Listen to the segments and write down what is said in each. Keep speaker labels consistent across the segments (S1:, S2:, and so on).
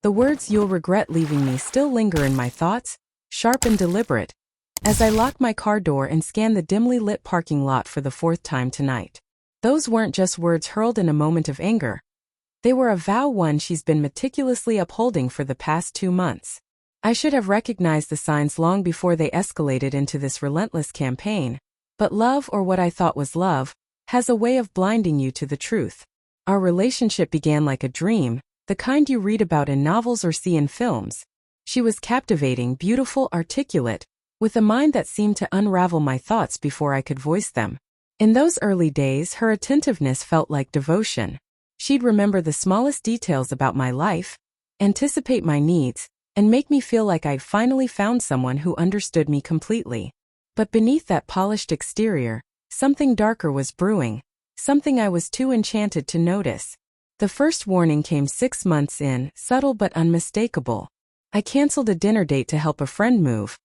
S1: The words "you'll regret leaving me" still linger in my thoughts, sharp and deliberate, as I lock my car door and scan the dimly lit parking lot for the fourth time tonight. Those weren't just words hurled in a moment of anger. They were a vow, one she's been meticulously upholding for the past 2 months. I should have recognized the signs long before they escalated into this relentless campaign, but love, or what I thought was love, has a way of blinding you to the truth. Our relationship began like a dream, the kind you read about in novels or see in films. She was captivating, beautiful, articulate, with a mind that seemed to unravel my thoughts before I could voice them. In those early days, her attentiveness felt like devotion. She'd remember the smallest details about my life, anticipate my needs, and make me feel like I'd finally found someone who understood me completely. But beneath that polished exterior, something darker was brewing, something I was too enchanted to notice. The first warning came 6 months in, subtle but unmistakable. I canceled a dinner date to help a friend move.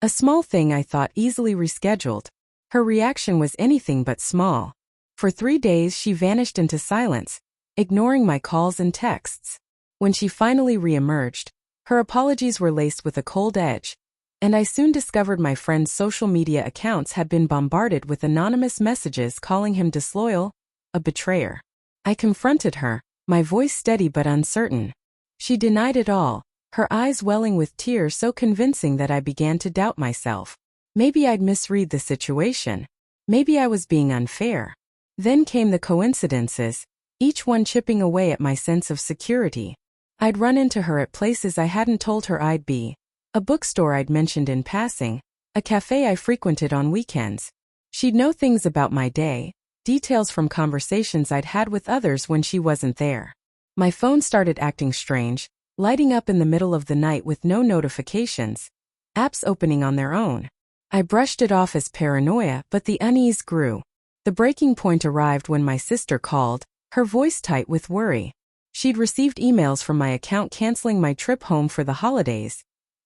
S1: A small thing I thought easily rescheduled. Her reaction was anything but small. For 3 days she vanished into silence, ignoring my calls and texts. When she finally reemerged, her apologies were laced with a cold edge, and I soon discovered my friend's social media accounts had been bombarded with anonymous messages calling him disloyal, a betrayer. I confronted her, my voice steady but uncertain. She denied it all, her eyes welling with tears so convincing that I began to doubt myself. Maybe I'd misread the situation. Maybe I was being unfair. Then came the coincidences, each one chipping away at my sense of security. I'd run into her at places I hadn't told her I'd be. A bookstore I'd mentioned in passing, a cafe I frequented on weekends. She'd know things about my day, details from conversations I'd had with others when she wasn't there. My phone started acting strange, lighting up in the middle of the night with no notifications, apps opening on their own. I brushed it off as paranoia, but the unease grew. The breaking point arrived when my sister called, her voice tight with worry. She'd received emails from my account canceling my trip home for the holidays.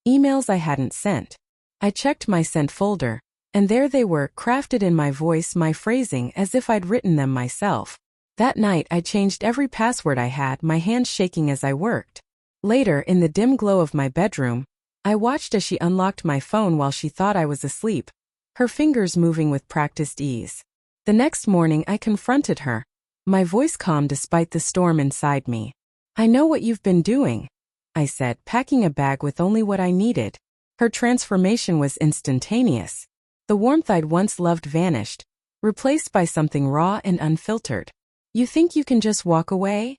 S1: Emails I hadn't sent. I checked my sent folder, and there they were, crafted in my voice, my phrasing, as if I'd written them myself. That night I changed every password I had, my hands shaking as I worked. Later, in the dim glow of my bedroom, I watched as she unlocked my phone while she thought I was asleep, her fingers moving with practiced ease. The next morning I confronted her, my voice calm despite the storm inside me. "I know what you've been doing," I said, packing a bag with only what I needed. Her transformation was instantaneous. The warmth I'd once loved vanished, replaced by something raw and unfiltered. "You think you can just walk away?"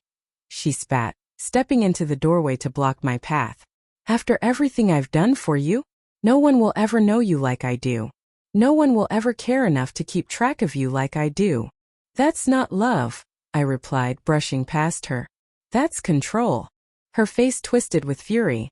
S1: she spat, stepping into the doorway to block my path. "After everything I've done for you? No one will ever know you like I do. No one will ever care enough to keep track of you like I do." "That's not love," I replied, brushing past her. "That's control." Her face twisted with fury,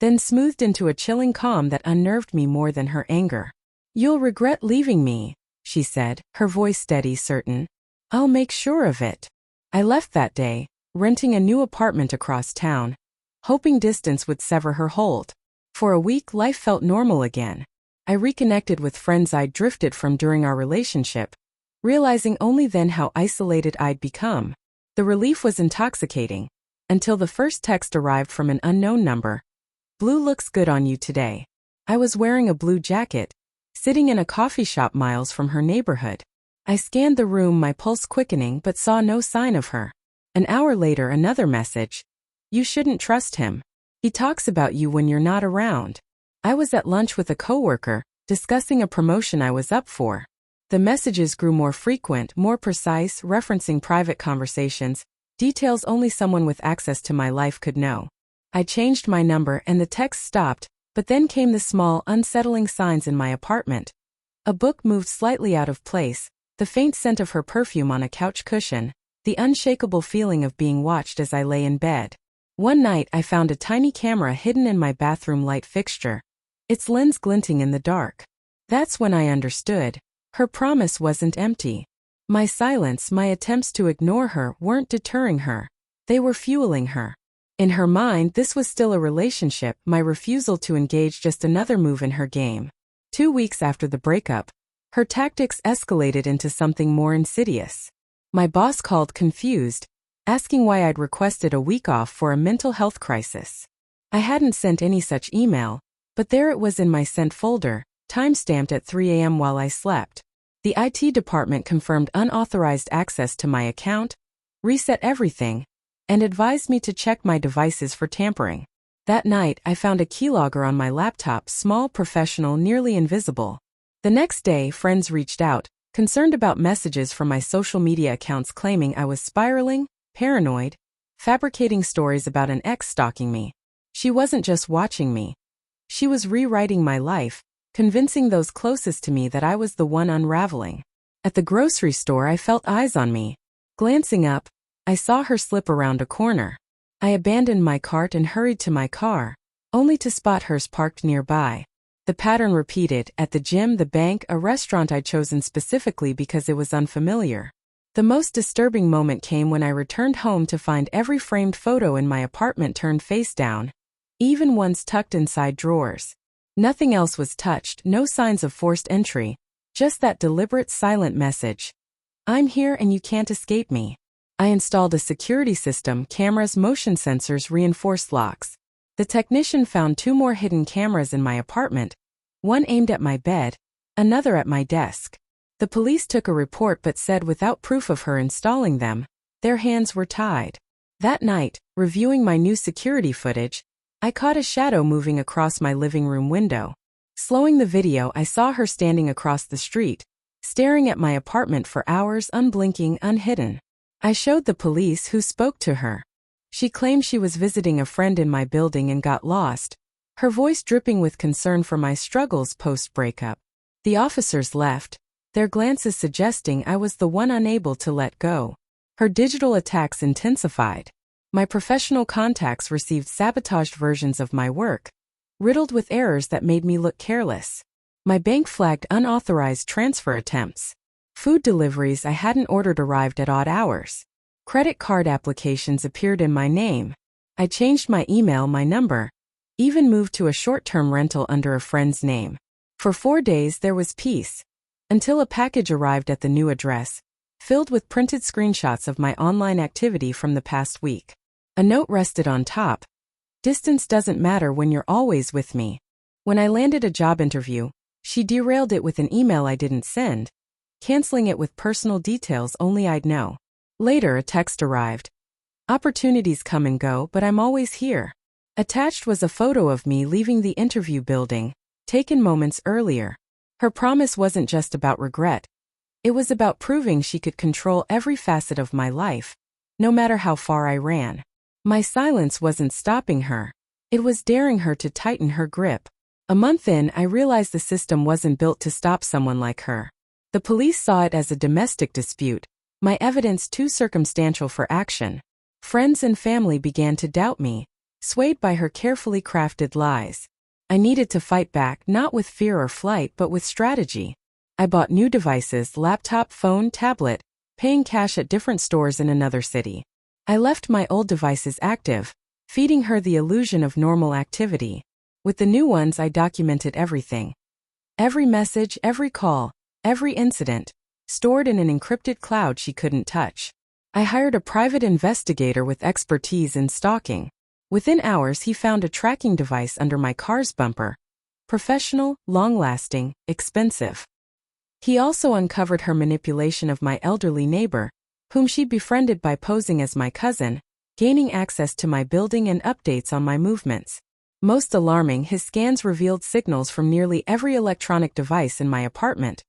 S1: then smoothed into a chilling calm that unnerved me more than her anger. "You'll regret leaving me," she said, her voice steady, certain. "I'll make sure of it." I left that day, renting a new apartment across town, hoping distance would sever her hold. For a week life felt normal again. I reconnected with friends I'd drifted from during our relationship, realizing only then how isolated I'd become. The relief was intoxicating, until the first text arrived from an unknown number. "Blue looks good on you today." I was wearing a blue jacket, sitting in a coffee shop miles from her neighborhood. I scanned the room, my pulse quickening, but saw no sign of her. An hour later, another message. "You shouldn't trust him. He talks about you when you're not around." I was at lunch with a coworker, discussing a promotion I was up for. The messages grew more frequent, more precise, referencing private conversations, details only someone with access to my life could know. I changed my number and the text stopped, but then came the small, unsettling signs in my apartment. A book moved slightly out of place, the faint scent of her perfume on a couch cushion, the unshakable feeling of being watched as I lay in bed. One night I found a tiny camera hidden in my bathroom light fixture, its lens glinting in the dark. That's when I understood. Her promise wasn't empty. My silence, my attempts to ignore her, weren't deterring her. They were fueling her. In her mind, this was still a relationship, my refusal to engage just another move in her game. 2 weeks after the breakup, her tactics escalated into something more insidious. My boss called confused, asking why I'd requested a week off for a mental health crisis. I hadn't sent any such email, but there it was in my sent folder, timestamped at 3 a.m. while I slept. The IT department confirmed unauthorized access to my account, reset everything, and advised me to check my devices for tampering. That night, I found a keylogger on my laptop, small, professional, nearly invisible. The next day, friends reached out, concerned about messages from my social media accounts claiming I was spiraling, paranoid, fabricating stories about an ex stalking me. She wasn't just watching me. She was rewriting my life, convincing those closest to me that I was the one unraveling. At the grocery store, I felt eyes on me. Glancing up, I saw her slip around a corner. I abandoned my cart and hurried to my car, only to spot hers parked nearby. The pattern repeated: at the gym, the bank, a restaurant I'd chosen specifically because it was unfamiliar. The most disturbing moment came when I returned home to find every framed photo in my apartment turned face down, even ones tucked inside drawers. Nothing else was touched, no signs of forced entry, just that deliberate silent message. I'm here and you can't escape me. I installed a security system, cameras, motion sensors, reinforced locks. The technician found 2 more hidden cameras in my apartment, one aimed at my bed, another at my desk. The police took a report but said without proof of her installing them, their hands were tied. That night, reviewing my new security footage, I caught a shadow moving across my living room window. Slowing the video, I saw her standing across the street, staring at my apartment for hours, unblinking, unhidden. I showed the police, who spoke to her. She claimed she was visiting a friend in my building and got lost, her voice dripping with concern for my struggles post-breakup. The officers left, their glances suggesting I was the one unable to let go. Her digital attacks intensified. My professional contacts received sabotaged versions of my work, riddled with errors that made me look careless. My bank flagged unauthorized transfer attempts. Food deliveries I hadn't ordered arrived at odd hours. Credit card applications appeared in my name. I changed my email, my number, even moved to a short-term rental under a friend's name. For 4 days there was peace, until a package arrived at the new address, filled with printed screenshots of my online activity from the past week. A note rested on top: distance doesn't matter when you're always with me. When I landed a job interview, she derailed it with an email I didn't send, canceling it with personal details only I'd know. Later, a text arrived: opportunities come and go, but I'm always here. Attached was a photo of me leaving the interview building, taken moments earlier. Her promise wasn't just about regret. It was about proving she could control every facet of my life, no matter how far I ran. My silence wasn't stopping her. It was daring her to tighten her grip. A month in, I realized the system wasn't built to stop someone like her. The police saw it as a domestic dispute, my evidence too circumstantial for action. Friends and family began to doubt me, swayed by her carefully crafted lies. I needed to fight back, not with fear or flight, but with strategy. I bought new devices, laptop, phone, tablet, paying cash at different stores in another city. I left my old devices active, feeding her the illusion of normal activity. With the new ones, I documented everything. Every message, every call, every incident, stored in an encrypted cloud she couldn't touch. I hired a private investigator with expertise in stalking. Within hours, he found a tracking device under my car's bumper. Professional, long-lasting, expensive. He also uncovered her manipulation of my elderly neighbor, whom she befriended by posing as my cousin, gaining access to my building and updates on my movements. Most alarming, his scans revealed signals from nearly every electronic device in my apartment.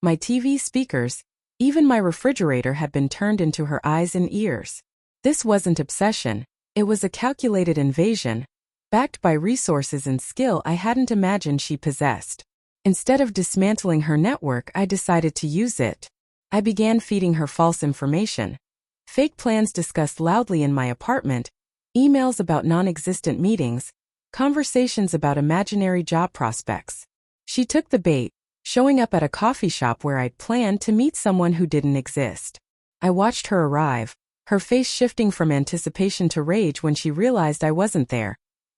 S1: My TV, speakers, even my refrigerator had been turned into her eyes and ears. This wasn't obsession, it was a calculated invasion, backed by resources and skill I hadn't imagined she possessed. Instead of dismantling her network, I decided to use it. I began feeding her false information. Fake plans discussed loudly in my apartment, emails about non-existent meetings, conversations about imaginary job prospects. She took the bait, showing up at a coffee shop where I'd planned to meet someone who didn't exist. I watched her arrive, her face shifting from anticipation to rage when she realized I wasn't there,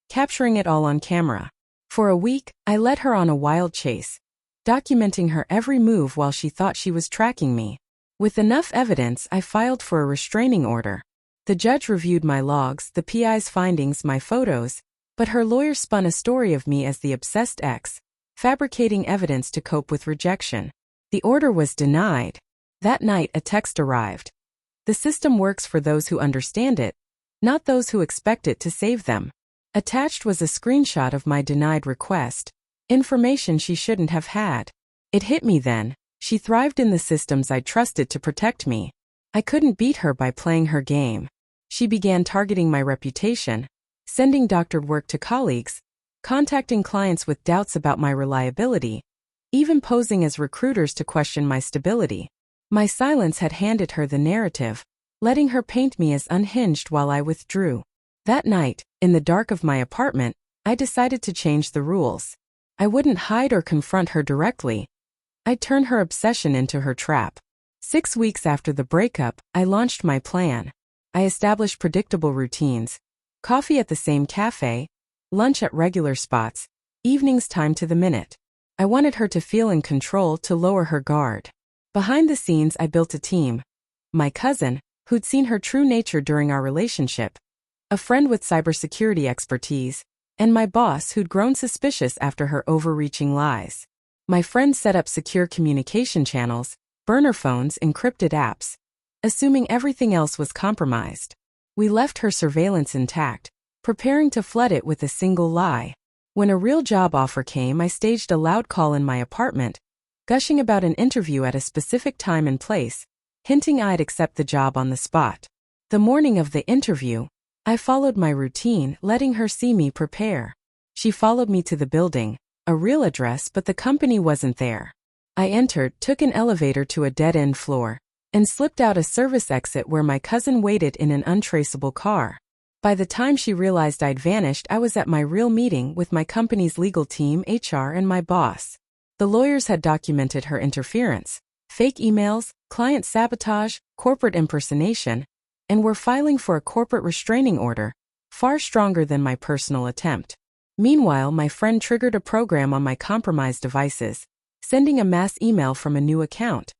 S1: capturing it all on camera. For a week, I led her on a wild chase, documenting her every move while she thought she was tracking me. With enough evidence, I filed for a restraining order. The judge reviewed my logs, the PI's findings, my photos, but her lawyer spun a story of me as the obsessed ex, fabricating evidence to cope with rejection. The order was denied. That night, a text arrived. The system works for those who understand it, not those who expect it to save them. Attached was a screenshot of my denied request, information she shouldn't have had. It hit me then. She thrived in the systems I trusted to protect me. I couldn't beat her by playing her game. She began targeting my reputation, sending doctored work to colleagues, contacting clients with doubts about my reliability, even posing as recruiters to question my stability. My silence had handed her the narrative, letting her paint me as unhinged while I withdrew. That night, in the dark of my apartment, I decided to change the rules. I wouldn't hide or confront her directly. I'd turn her obsession into her trap. 6 weeks after the breakup, I launched my plan. I established predictable routines. Coffee at the same cafe, lunch at regular spots, evenings timed to the minute. I wanted her to feel in control, to lower her guard. Behind the scenes, I built a team. My cousin, who'd seen her true nature during our relationship, a friend with cybersecurity expertise, and my boss who'd grown suspicious after her overreaching lies. My friend set up secure communication channels, burner phones, encrypted apps, assuming everything else was compromised. We left her surveillance intact, preparing to flood it with a single lie. When a real job offer came, I staged a loud call in my apartment, gushing about an interview at a specific time and place, hinting I'd accept the job on the spot. The morning of the interview, I followed my routine, letting her see me prepare. She followed me to the building, a real address, but the company wasn't there. I entered, took an elevator to a dead-end floor, and slipped out a service exit where my cousin waited in an untraceable car. By the time she realized I'd vanished, I was at my real meeting with my company's legal team, HR, and my boss. The lawyers had documented her interference, fake emails, client sabotage, corporate impersonation, and were filing for a corporate restraining order, far stronger than my personal attempt. Meanwhile, my friend triggered a program on my compromised devices, sending a mass email from a new account.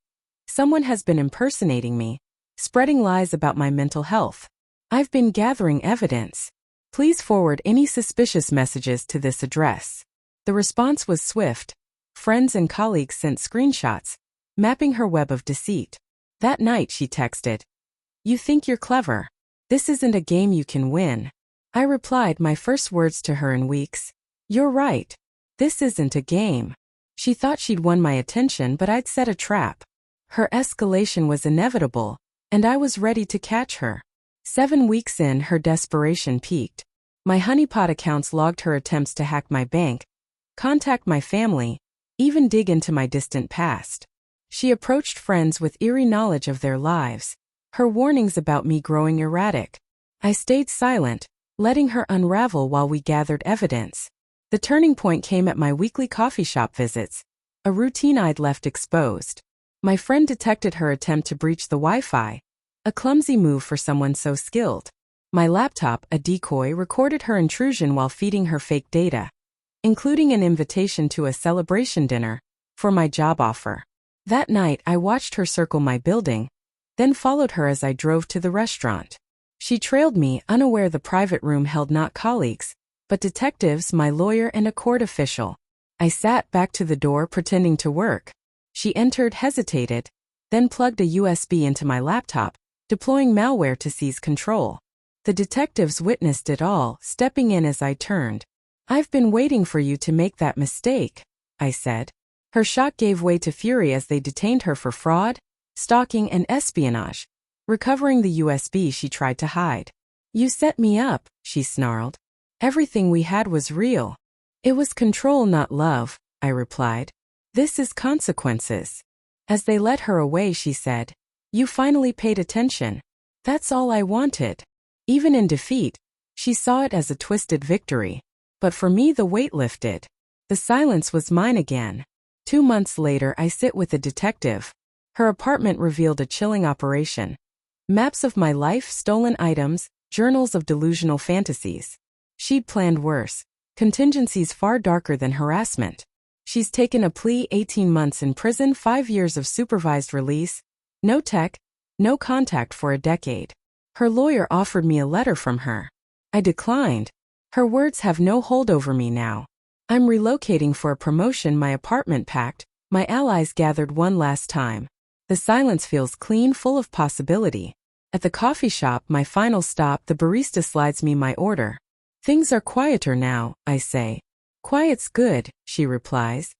S1: Someone has been impersonating me, spreading lies about my mental health. I've been gathering evidence. Please forward any suspicious messages to this address. The response was swift. Friends and colleagues sent screenshots, mapping her web of deceit. That night she texted, "You think you're clever? This isn't a game you can win." I replied, my first words to her in weeks, "You're right. This isn't a game." She thought she'd won my attention, but I'd set a trap. Her escalation was inevitable, and I was ready to catch her. 7 weeks in, her desperation peaked. My honeypot accounts logged her attempts to hack my bank, contact my family, even dig into my distant past. She approached friends with eerie knowledge of their lives, her warnings about me growing erratic. I stayed silent, letting her unravel while we gathered evidence. The turning point came at my weekly coffee shop visits, a routine I'd left exposed. My friend detected her attempt to breach the Wi-Fi, a clumsy move for someone so skilled. My laptop, a decoy, recorded her intrusion while feeding her fake data, including an invitation to a celebration dinner for my job offer. That night, I watched her circle my building, then followed her as I drove to the restaurant. She trailed me, unaware the private room held not colleagues, but detectives, my lawyer, and a court official. I sat back to the door pretending to work. She entered, hesitated, then plugged a USB into my laptop, deploying malware to seize control. The detectives witnessed it all, stepping in as I turned. "I've been waiting for you to make that mistake," I said. Her shock gave way to fury as they detained her for fraud, stalking, and espionage, recovering the USB she tried to hide. "You set me up," she snarled. "Everything we had was real." "It was control, not love," I replied. "This is consequences." As they led her away, she said, "You finally paid attention. That's all I wanted." Even in defeat, she saw it as a twisted victory. But for me, the weight lifted. The silence was mine again. 2 months later, I sit with a detective. Her apartment revealed a chilling operation. Maps of my life, stolen items, journals of delusional fantasies. She'd planned worse. Contingencies far darker than harassment. She's taken a plea, 18 months in prison, 5 years of supervised release, no tech, no contact for a decade. Her lawyer offered me a letter from her. I declined. Her words have no hold over me now. I'm relocating for a promotion, my apartment packed, my allies gathered one last time. The silence feels clean, full of possibility. At the coffee shop, my final stop, the barista slides me my order. Things are quieter now, I say. Quiet's good, she replies.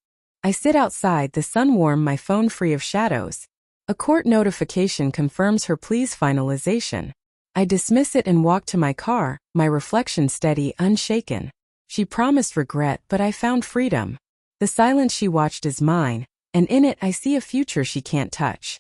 S1: I sit outside, the sun warm, my phone free of shadows. A court notification confirms her plea's finalization. I dismiss it and walk to my car, my reflection steady, unshaken. She promised regret, but I found freedom. The silence she watched is mine, and in it I see a future she can't touch.